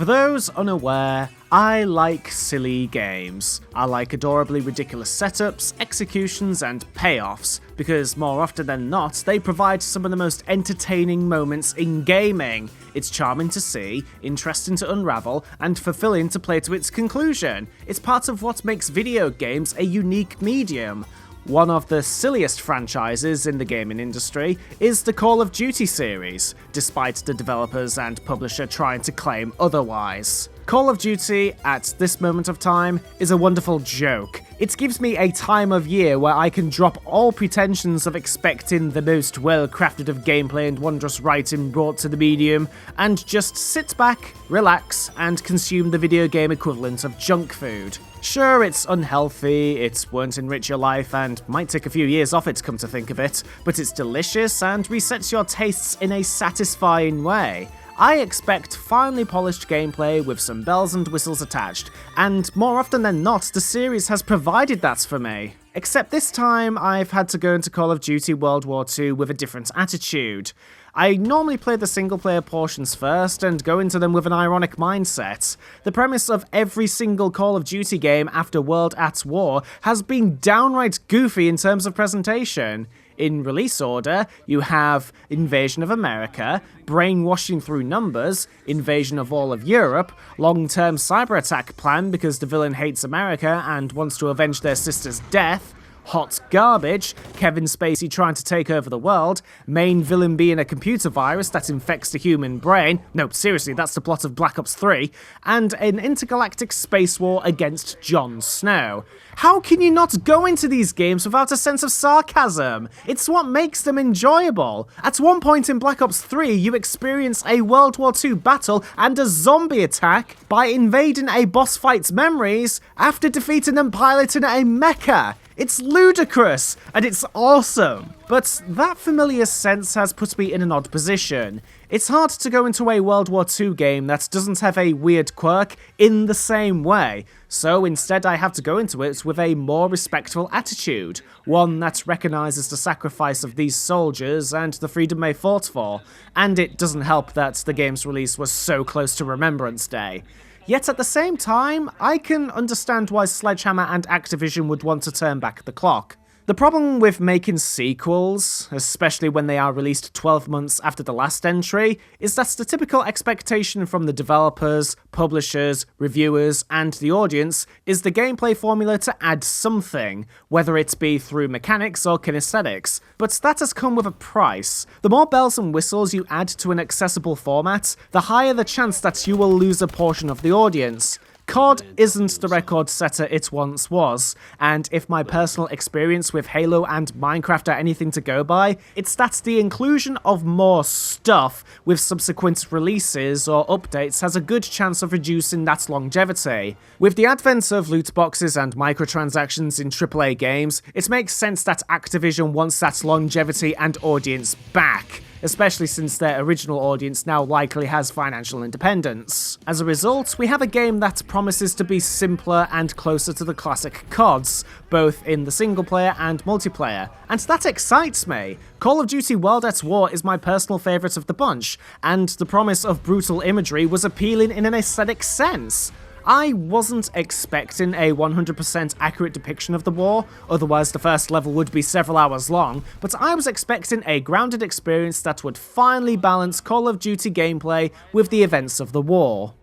For those unaware, I like silly games. I like adorably ridiculous setups, executions, and payoffs, because more often than not, they provide some of the most entertaining moments in gaming. It's charming to see, interesting to unravel, and fulfilling to play to its conclusion. It's part of what makes video games a unique medium. One of the silliest franchises in the gaming industry is the Call of Duty series, despite the developers and publisher trying to claim otherwise. Call of Duty, at this moment of time, is a wonderful joke. It gives me a time of year where I can drop all pretensions of expecting the most well-crafted of gameplay and wondrous writing brought to the medium, and just sit back, relax, and consume the video game equivalent of junk food. Sure, it's unhealthy, it won't enrich your life, and might take a few years off it, come to think of it, but it's delicious and resets your tastes in a satisfying way. I expect finely polished gameplay with some bells and whistles attached, and more often than not, the series has provided that for me. Except this time, I've had to go into Call of Duty World War II with a different attitude. I normally play the single-player portions first and go into them with an ironic mindset. The premise of every single Call of Duty game after World at War has been downright goofy in terms of presentation. In release order, you have Invasion of America, brainwashing through numbers, Invasion of all of Europe, long-term cyber attack plan because the villain hates America and wants to avenge their sister's death, hot garbage, Kevin Spacey trying to take over the world, main villain being a computer virus that infects the human brain, no, seriously, that's the plot of Black Ops 3, and an intergalactic space war against Jon Snow. How can you not go into these games without a sense of sarcasm? It's what makes them enjoyable. At one point in Black Ops 3, you experience a World War II battle and a zombie attack by invading a boss fight's memories after defeating and piloting a mecha. It's ludicrous, and it's awesome. But that familiar sense has put me in an odd position. It's hard to go into a World War II game that doesn't have a weird quirk in the same way, so instead I have to go into it with a more respectful attitude, one that recognises the sacrifice of these soldiers and the freedom they fought for, and it doesn't help that the game's release was so close to Remembrance Day. Yet at the same time, I can understand why Sledgehammer and Activision would want to turn back the clock. The problem with making sequels, especially when they are released 12 months after the last entry, is that the typical expectation from the developers, publishers, reviewers, and the audience is the gameplay formula to add something, whether it be through mechanics or kinesthetics, but that has come with a price. The more bells and whistles you add to an accessible format, the higher the chance that you will lose a portion of the audience. COD isn't the record setter it once was, and if my personal experience with Halo and Minecraft are anything to go by, it's that the inclusion of more stuff with subsequent releases or updates has a good chance of reducing that longevity. With the advent of loot boxes and microtransactions in AAA games, it makes sense that Activision wants that longevity and audience back, especially since their original audience now likely has financial independence. As a result, we have a game that promises to be simpler and closer to the classic CODs, both in the single player and multiplayer, and that excites me. Call of Duty World at War is my personal favourite of the bunch, and the promise of brutal imagery was appealing in an aesthetic sense. I wasn't expecting a 100% accurate depiction of the war, otherwise the first level would be several hours long, but I was expecting a grounded experience that would finally balance Call of Duty gameplay with the events of the war.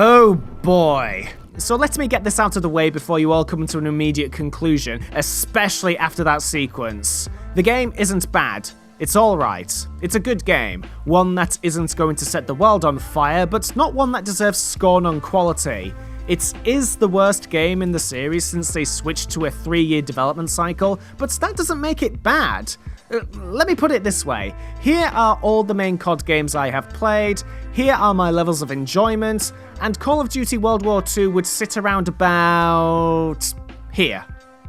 Oh boy. So let me get this out of the way before you all come to an immediate conclusion, especially after that sequence. The game isn't bad. It's alright. It's a good game. One that isn't going to set the world on fire, but not one that deserves scorn on quality. It is the worst game in the series since they switched to a 3-year development cycle, but that doesn't make it bad. Let me put it this way. Here are all the main COD games I have played, here are my levels of enjoyment, and Call of Duty World War II would sit around about here.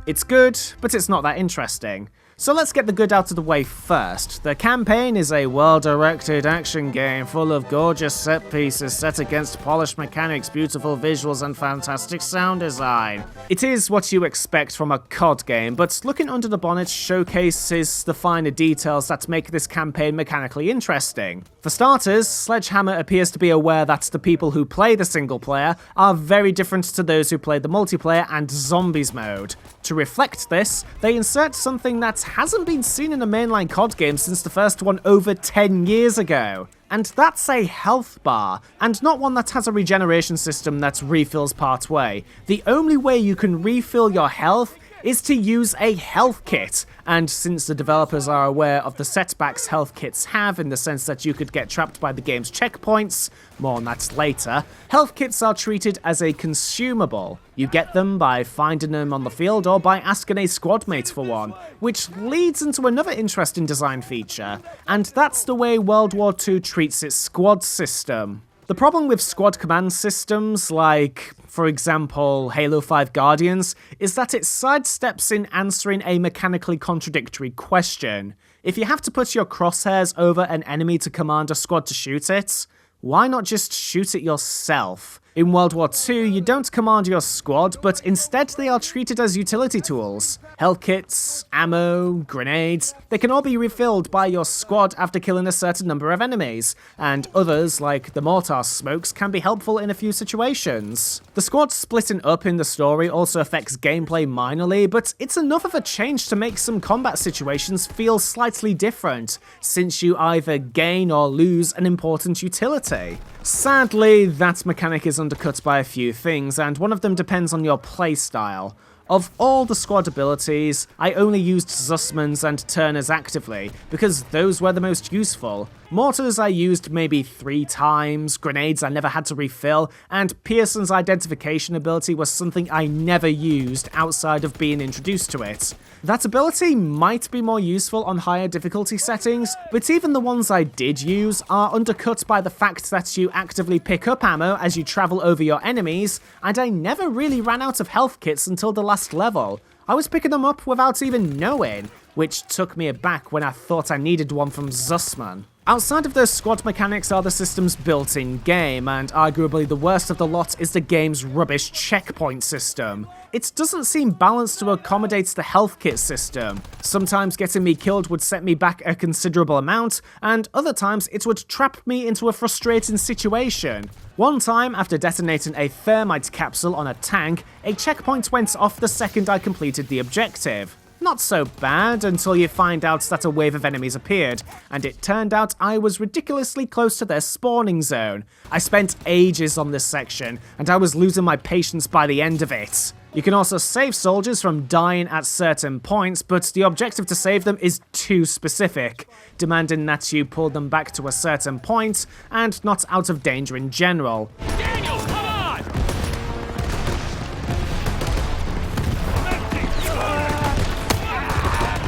It's good, but it's not that interesting. So let's get the good out of the way first. The campaign is a well-directed action game full of gorgeous set pieces set against polished mechanics, beautiful visuals, and fantastic sound design. It is what you expect from a COD game, but looking under the bonnet showcases the finer details that make this campaign mechanically interesting. For starters, Sledgehammer appears to be aware that the people who play the single player are very different to those who play the multiplayer and zombies mode. To reflect this, they insert something that hasn't been seen in a mainline COD game since the first one over 10 years ago. And that's a health bar, and not one that has a regeneration system that refills part way. The only way you can refill your health is to use a health kit, and since the developers are aware of the setbacks health kits have in the sense that you could get trapped by the game's checkpoints, more on that later, health kits are treated as a consumable. You get them by finding them on the field or by asking a squad mate for one, which leads into another interesting design feature, and that's the way World War II treats its squad system. The problem with squad command systems, like, for example, Halo 5 Guardians, is that it sidesteps in answering a mechanically contradictory question. If you have to put your crosshairs over an enemy to command a squad to shoot it, why not just shoot it yourself? In World War II, you don't command your squad, but instead they are treated as utility tools. Health kits, ammo, grenades, they can all be refilled by your squad after killing a certain number of enemies, and others, like the mortar smokes, can be helpful in a few situations. The squad splitting up in the story also affects gameplay minorly, but it's enough of a change to make some combat situations feel slightly different, since you either gain or lose an important utility. Sadly, that mechanic is undercut by a few things, and one of them depends on your playstyle. Of all the squad abilities, I only used Zussmans and Turners actively, because those were the most useful. Mortars I used maybe 3 times, grenades I never had to refill, and Pearson's identification ability was something I never used outside of being introduced to it. That ability might be more useful on higher difficulty settings, but even the ones I did use are undercut by the fact that you actively pick up ammo as you travel over your enemies, and I never really ran out of health kits until the last level. I was picking them up without even knowing, which took me aback when I thought I needed one from Zussman. Outside of those squad mechanics are the system's built-in game, and arguably the worst of the lot is the game's rubbish checkpoint system. It doesn't seem balanced to accommodate the health kit system. Sometimes getting me killed would set me back a considerable amount, and other times it would trap me into a frustrating situation. One time, after detonating a thermite capsule on a tank, a checkpoint went off the second I completed the objective. Not so bad until you find out that a wave of enemies appeared, and it turned out I was ridiculously close to their spawning zone. I spent ages on this section, and I was losing my patience by the end of it. You can also save soldiers from dying at certain points, but the objective to save them is too specific, demanding that you pull them back to a certain point, and not out of danger in general. Daniel, come on!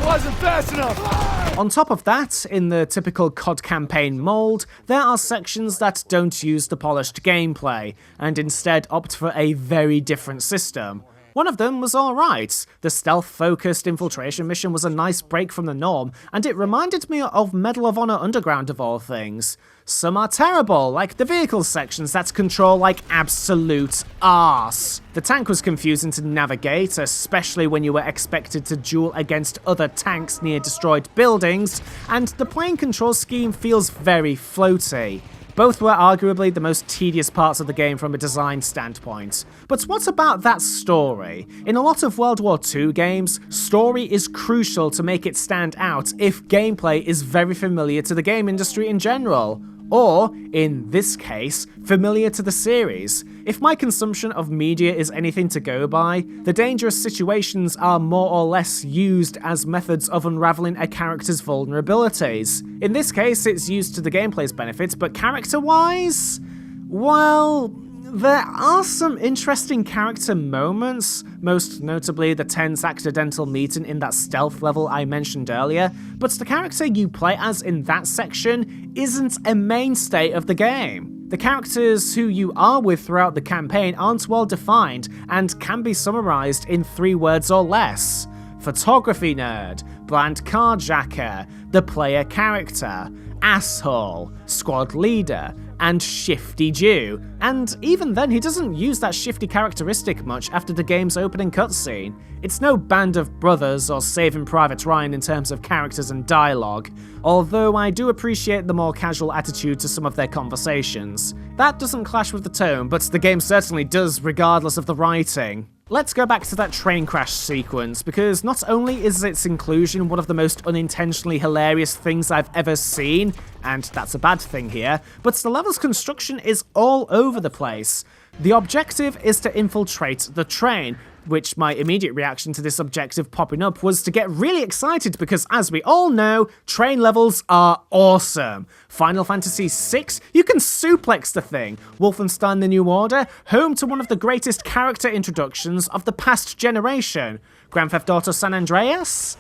Wasn't fast enough! On top of that, in the typical COD campaign mold, there are sections that don't use the polished gameplay, and instead opt for a very different system. One of them was alright. The stealth-focused infiltration mission was a nice break from the norm, and it reminded me of Medal of Honor Underground of all things. Some are terrible, like the vehicle sections that control like absolute arse. The tank was confusing to navigate, especially when you were expected to duel against other tanks near destroyed buildings, and the plane control scheme feels very floaty. Both were arguably the most tedious parts of the game from a design standpoint. But what about that story? In a lot of World War II games, story is crucial to make it stand out if gameplay is very familiar to the game industry in general. Or, in this case, familiar to the series. If my consumption of media is anything to go by, the dangerous situations are more or less used as methods of unraveling a character's vulnerabilities. In this case, it's used to the gameplay's benefit, but character-wise? Well, There are some interesting character moments, most notably the tense accidental meeting in that stealth level I mentioned earlier, but the character you play as in that section isn't a mainstay of the game. The characters who you are with throughout the campaign aren't well defined and can be summarized in 3 words or less. Photography nerd, bland carjacker, the player character, asshole, squad leader, and shifty Jew. And even then, he doesn't use that shifty characteristic much after the game's opening cutscene. It's no Band of Brothers or Saving Private Ryan in terms of characters and dialogue, although I do appreciate the more casual attitude to some of their conversations. That doesn't clash with the tone, but the game certainly does regardless of the writing. Let's go back to that train crash sequence, because not only is its inclusion one of the most unintentionally hilarious things I've ever seen, and that's a bad thing here, but the level's construction is all over the place. The objective is to infiltrate the train, which my immediate reaction to this objective popping up was to get really excited because, as we all know, train levels are awesome. Final Fantasy VI, you can suplex the thing. Wolfenstein The New Order, home to one of the greatest character introductions of the past generation. Grand Theft Auto San Andreas?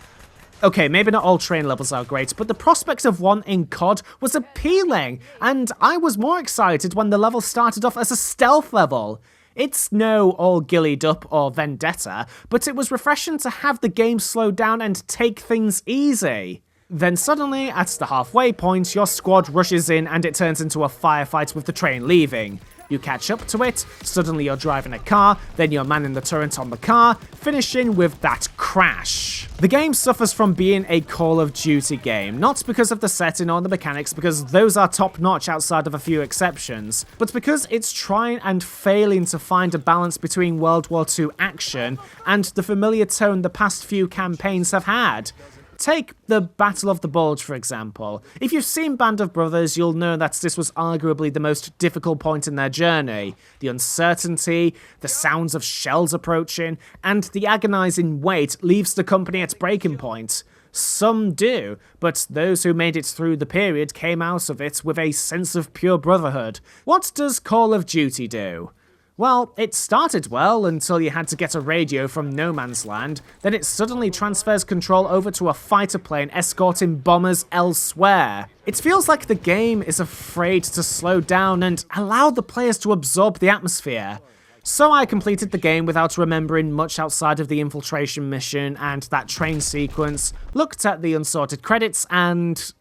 Okay, maybe not all train levels are great, but the prospect of one in COD was appealing, and I was more excited when the level started off as a stealth level. It's no all gillied up or vendetta, but it was refreshing to have the game slow down and take things easy. Then suddenly, at the halfway point, your squad rushes in and it turns into a firefight with the train leaving. You catch up to it, suddenly you're driving a car, then you're manning the turret on the car, finishing with that crash. The game suffers from being a Call of Duty game, not because of the setting or the mechanics, because those are top-notch outside of a few exceptions, but because it's trying and failing to find a balance between World War II action and the familiar tone the past few campaigns have had. Take the Battle of the Bulge, for example. If you've seen Band of Brothers, you'll know that this was arguably the most difficult point in their journey. The uncertainty, the sounds of shells approaching, and the agonizing wait leaves the company at breaking point. Some do, but those who made it through the period came out of it with a sense of pure brotherhood. What does Call of Duty do? Well, it started well until you had to get a radio from no man's land, then it suddenly transfers control over to a fighter plane escorting bombers elsewhere. It feels like the game is afraid to slow down and allow the players to absorb the atmosphere. So I completed the game without remembering much outside of the infiltration mission and that train sequence, looked at the unsorted credits and...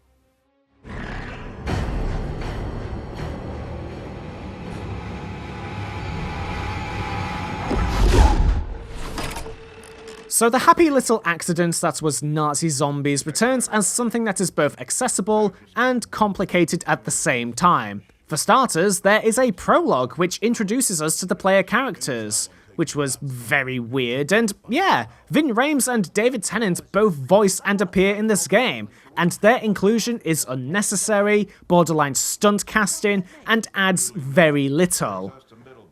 So the happy little accident that was Nazi zombies returns as something that is both accessible and complicated at the same time. For starters, there is a prologue which introduces us to the player characters, which was very weird, and yeah, Vin Rames and David Tennant both voice and appear in this game, and their inclusion is unnecessary, borderline stunt casting, and adds very little.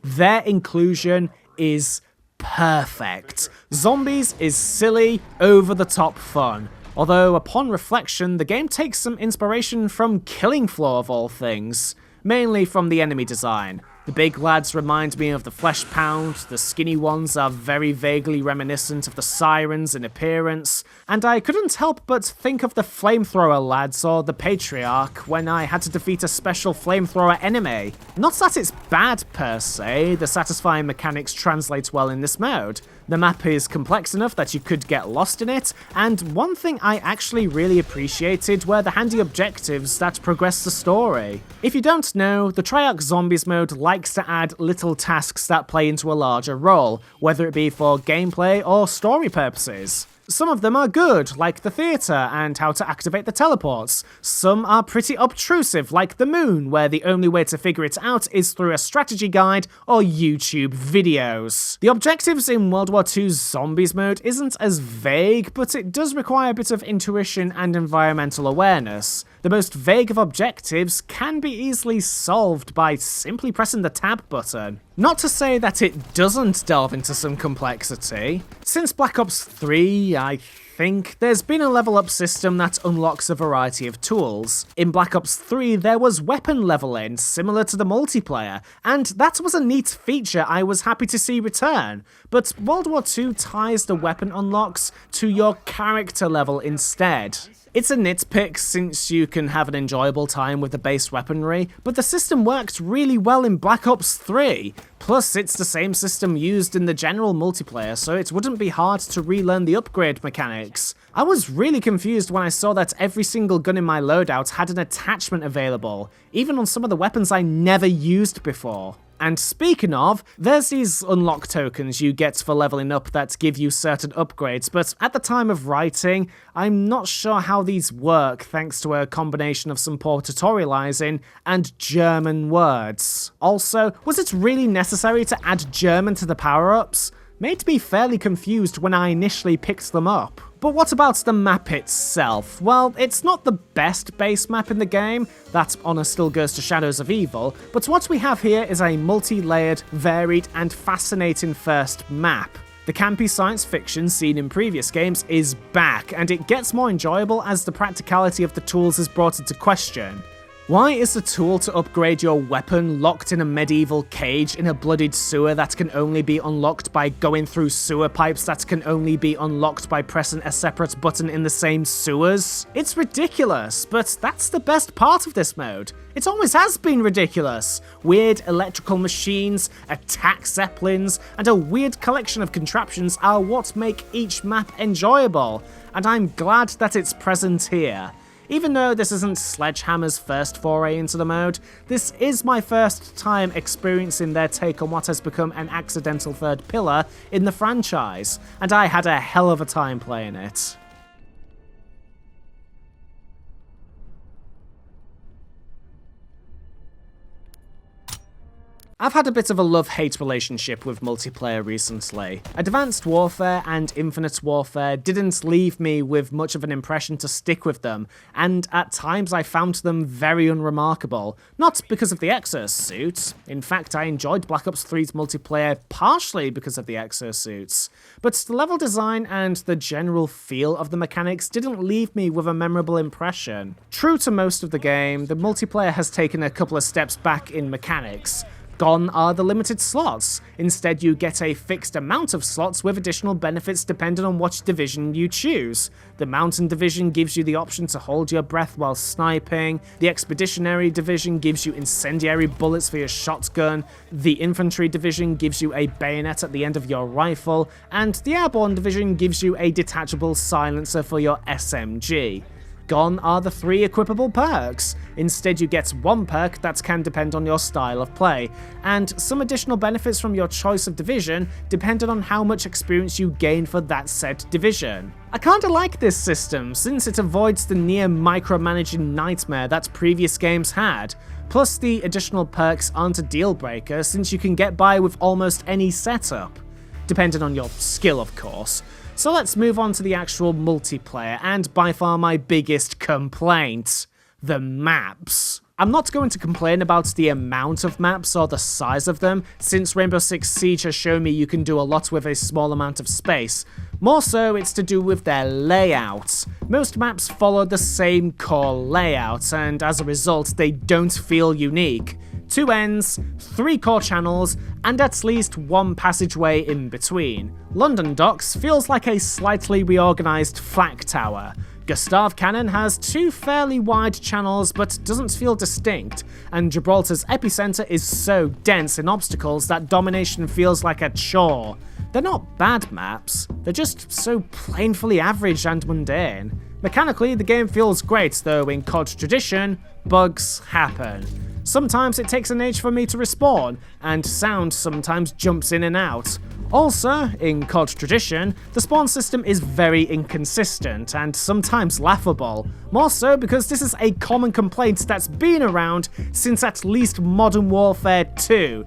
Their inclusion is perfect. Zombies is silly, over-the-top fun. Although, upon reflection, the game takes some inspiration from Killing Floor of all things. Mainly from the enemy design. The big lads remind me of the Flesh Pound, the skinny ones are very vaguely reminiscent of the Sirens in appearance, and I couldn't help but think of the Flamethrower lads or the Patriarch when I had to defeat a special flamethrower enemy. Not that it's bad per se, the satisfying mechanics translate well in this mode. The map is complex enough that you could get lost in it, and one thing I actually really appreciated were the handy objectives that progress the story. If you don't know, the Triarch Zombies mode likes to add little tasks that play into a larger role, whether it be for gameplay or story purposes. Some of them are good, like the theatre and how to activate the teleports. Some are pretty obtrusive, like the moon, where the only way to figure it out is through a strategy guide or YouTube videos. The objectives in World War II's Zombies mode isn't as vague, but it does require a bit of intuition and environmental awareness. The most vague of objectives can be easily solved by simply pressing the tab button. Not to say that it doesn't delve into some complexity. Since Black Ops 3, I think, there's been a level up system that unlocks a variety of tools. In Black Ops 3, there was weapon leveling, similar to the multiplayer, and that was a neat feature I was happy to see return. But World War II ties the weapon unlocks to your character level instead. It's a nitpick since you can have an enjoyable time with the base weaponry, but the system worked really well in Black Ops 3. Plus, it's the same system used in the general multiplayer, so it wouldn't be hard to relearn the upgrade mechanics. I was really confused when I saw that every single gun in my loadout had an attachment available, even on some of the weapons I never used before. And speaking of, there's these unlock tokens you get for leveling up that give you certain upgrades, but at the time of writing, I'm not sure how these work thanks to a combination of some poor tutorializing and German words. Also, was it really necessary to add German to the power-ups? Made me fairly confused when I initially picked them up. But what about the map itself? Well, it's not the best base map in the game, that honour still goes to Shadows of Evil, but what we have here is a multi-layered, varied and fascinating first map. The campy science fiction seen in previous games is back, and it gets more enjoyable as the practicality of the tools is brought into question. Why is the tool to upgrade your weapon locked in a medieval cage in a bloodied sewer that can only be unlocked by going through sewer pipes that can only be unlocked by pressing a separate button in the same sewers? It's ridiculous, but that's the best part of this mode. It always has been ridiculous. Weird electrical machines, attack zeppelins, and a weird collection of contraptions are what make each map enjoyable, and I'm glad that it's present here. Even though this isn't Sledgehammer's first foray into the mode, this is my first time experiencing their take on what has become an accidental third pillar in the franchise, and I had a hell of a time playing it. I've had a bit of a love-hate relationship with multiplayer recently. Advanced Warfare and Infinite Warfare didn't leave me with much of an impression to stick with them, and at times I found them very unremarkable. Not because of the exosuits. In fact, I enjoyed Black Ops 3's multiplayer partially because of the exosuits. But the level design and the general feel of the mechanics didn't leave me with a memorable impression. True to most of the game, the multiplayer has taken a couple of steps back in mechanics. Gone are the limited slots. Instead, you get a fixed amount of slots with additional benefits depending on which division you choose. The Mountain Division gives you the option to hold your breath while sniping, the Expeditionary Division gives you incendiary bullets for your shotgun, the Infantry Division gives you a bayonet at the end of your rifle, and the Airborne Division gives you a detachable silencer for your SMG. Gone are the 3 equipable perks. Instead, you get one perk that can depend on your style of play, and some additional benefits from your choice of division depending on how much experience you gain for that said division. I kinda like this system since it avoids the near micromanaging nightmare that previous games had. Plus, the additional perks aren't a deal breaker since you can get by with almost any setup. Depending on your skill, of course. So let's move on to the actual multiplayer, and by far my biggest complaint, the maps. I'm not going to complain about the amount of maps or the size of them, since Rainbow Six Siege has shown me you can do a lot with a small amount of space. More so, it's to do with their layouts. Most maps follow the same core layout, and as a result, they don't feel unique. 2 ends, 3 core channels, and at least 1 passageway in between. London Docks feels like a slightly reorganised flak tower. Gustav Cannon has 2 fairly wide channels but doesn't feel distinct, and Gibraltar's epicenter is so dense in obstacles that domination feels like a chore. They're not bad maps, they're just so plainly average and mundane. Mechanically, the game feels great, though in COD tradition, bugs happen. Sometimes it takes an age for me to respawn, and sound sometimes jumps in and out. Also, in COD tradition, the spawn system is very inconsistent and sometimes laughable, more so because this is a common complaint that's been around since at least Modern Warfare 2.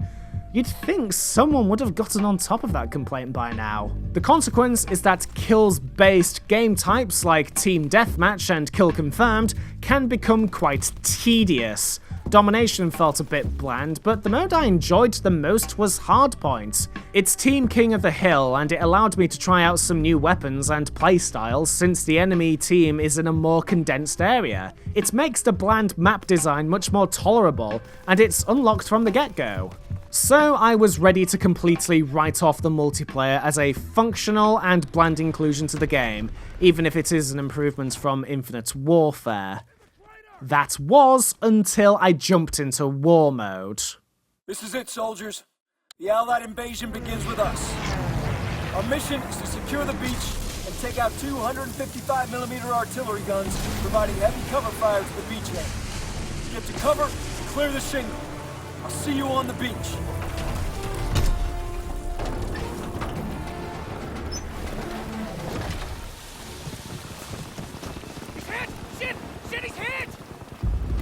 You'd think someone would have gotten on top of that complaint by now. The consequence is that kills-based game types like Team Deathmatch and Kill Confirmed can become quite tedious. Domination felt a bit bland, but the mode I enjoyed the most was Hardpoint. It's Team King of the Hill, and it allowed me to try out some new weapons and playstyles since the enemy team is in a more condensed area. It makes the bland map design much more tolerable, and it's unlocked from the get-go. So I was ready to completely write off the multiplayer as a functional and bland inclusion to the game, even if it is an improvement from Infinite Warfare. That was until I jumped into War Mode. This is it, soldiers. The Allied invasion begins with us. Our mission is to secure the beach and take out 255mm artillery guns, providing heavy cover fire to the beachhead. Get to cover and clear the shingle. I'll see you on the beach. He's hit! Shit! Shit, he's hit!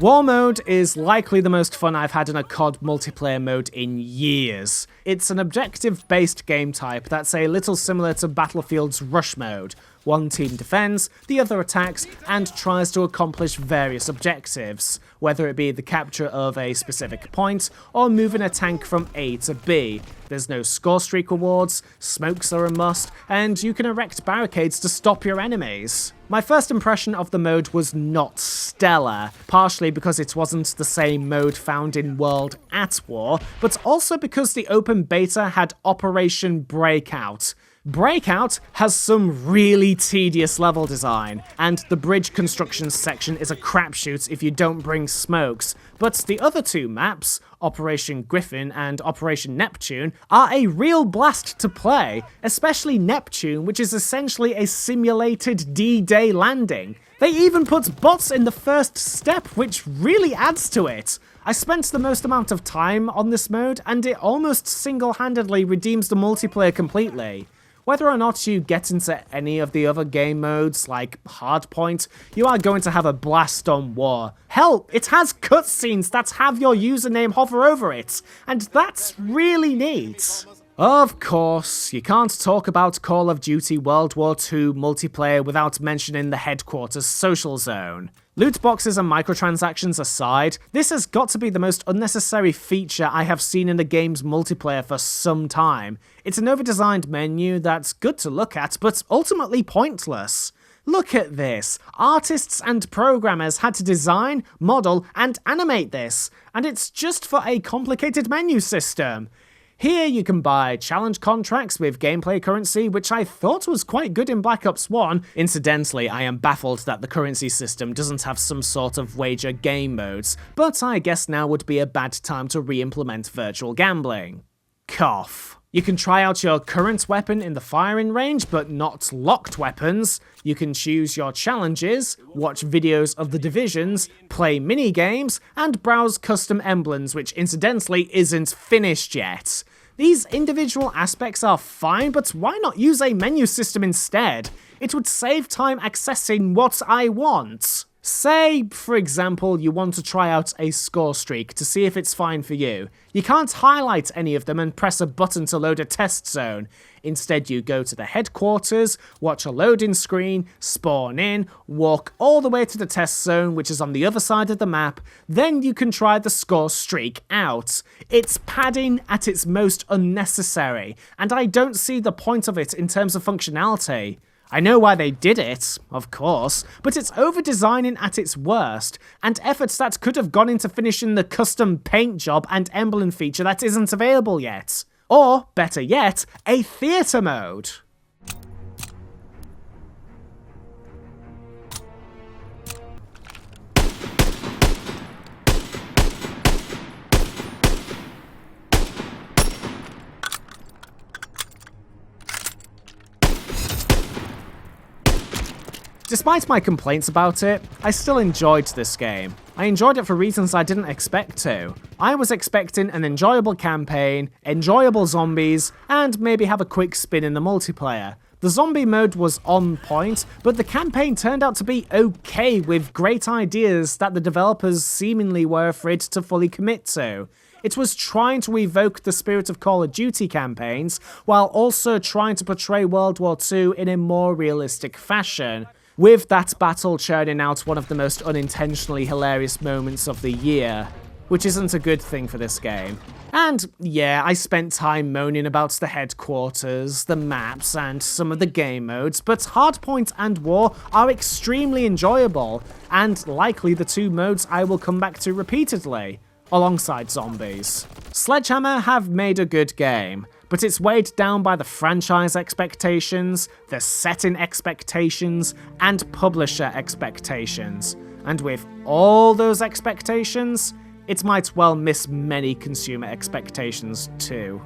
War Mode is likely the most fun I've had in a COD multiplayer mode in years. It's an objective-based game type that's a little similar to Battlefield's Rush Mode. One team defends, the other attacks, and tries to accomplish various objectives, whether it be the capture of a specific point, or moving a tank from A to B. There's no score streak rewards, smokes are a must, and you can erect barricades to stop your enemies. My first impression of the mode was not stellar, partially because it wasn't the same mode found in World at War, but also because the open beta had Operation Breakout. Breakout has some really tedious level design, and the bridge construction section is a crapshoot if you don't bring smokes, but the other two maps, Operation Griffin and Operation Neptune, are a real blast to play, especially Neptune, which is essentially a simulated D-Day landing. They even put bots in the first step, which really adds to it. I spent the most amount of time on this mode, and it almost single-handedly redeems the multiplayer completely. Whether or not you get into any of the other game modes, like Hardpoint, you are going to have a blast on War. Hell, it has cutscenes that have your username hover over it, and that's really neat. Of course, you can't talk about Call of Duty World War II multiplayer without mentioning the headquarters social zone. Loot boxes and microtransactions aside, this has got to be the most unnecessary feature I have seen in the game's multiplayer for some time. It's an over-designed menu that's good to look at, but ultimately pointless. Look at this. Artists and programmers had to design, model, and animate this, and it's just for a complicated menu system. Here you can buy challenge contracts with gameplay currency, which I thought was quite good in Black Ops 1. Incidentally, I am baffled that the currency system doesn't have some sort of wager game modes, but I guess now would be a bad time to re-implement virtual gambling. Cough. You can try out your current weapon in the firing range, but not locked weapons. You can choose your challenges, watch videos of the divisions, play mini-games, and browse custom emblems, which incidentally isn't finished yet. These individual aspects are fine, but why not use a menu system instead? It would save time accessing what I want. Say, for example, you want to try out a score streak to see if it's fine for you. You can't highlight any of them and press a button to load a test zone. Instead, you go to the headquarters, watch a loading screen, spawn in, walk all the way to the test zone, which is on the other side of the map, then you can try the score streak out. It's padding at its most unnecessary, and I don't see the point of it in terms of functionality. I know why they did it, of course, but it's over-designing at its worst, and efforts that could have gone into finishing the custom paint job and emblem feature that isn't available yet. Or, better yet, a theatre mode. Despite my complaints about it, I still enjoyed this game. I enjoyed it for reasons I didn't expect to. I was expecting an enjoyable campaign, enjoyable zombies, and maybe have a quick spin in the multiplayer. The zombie mode was on point, but the campaign turned out to be okay with great ideas that the developers seemingly were afraid to fully commit to. It was trying to evoke the spirit of Call of Duty campaigns, while also trying to portray World War II in a more realistic fashion, with that battle churning out one of the most unintentionally hilarious moments of the year. which isn't a good thing for this game. And yeah, I spent time moaning about the headquarters, the maps, and some of the game modes, but Hardpoint and War are extremely enjoyable, and likely the two modes I will come back to repeatedly, alongside zombies. Sledgehammer have made a good game, but it's weighed down by the franchise expectations, the setting expectations, and publisher expectations. And with all those expectations, it might well miss many consumer expectations too.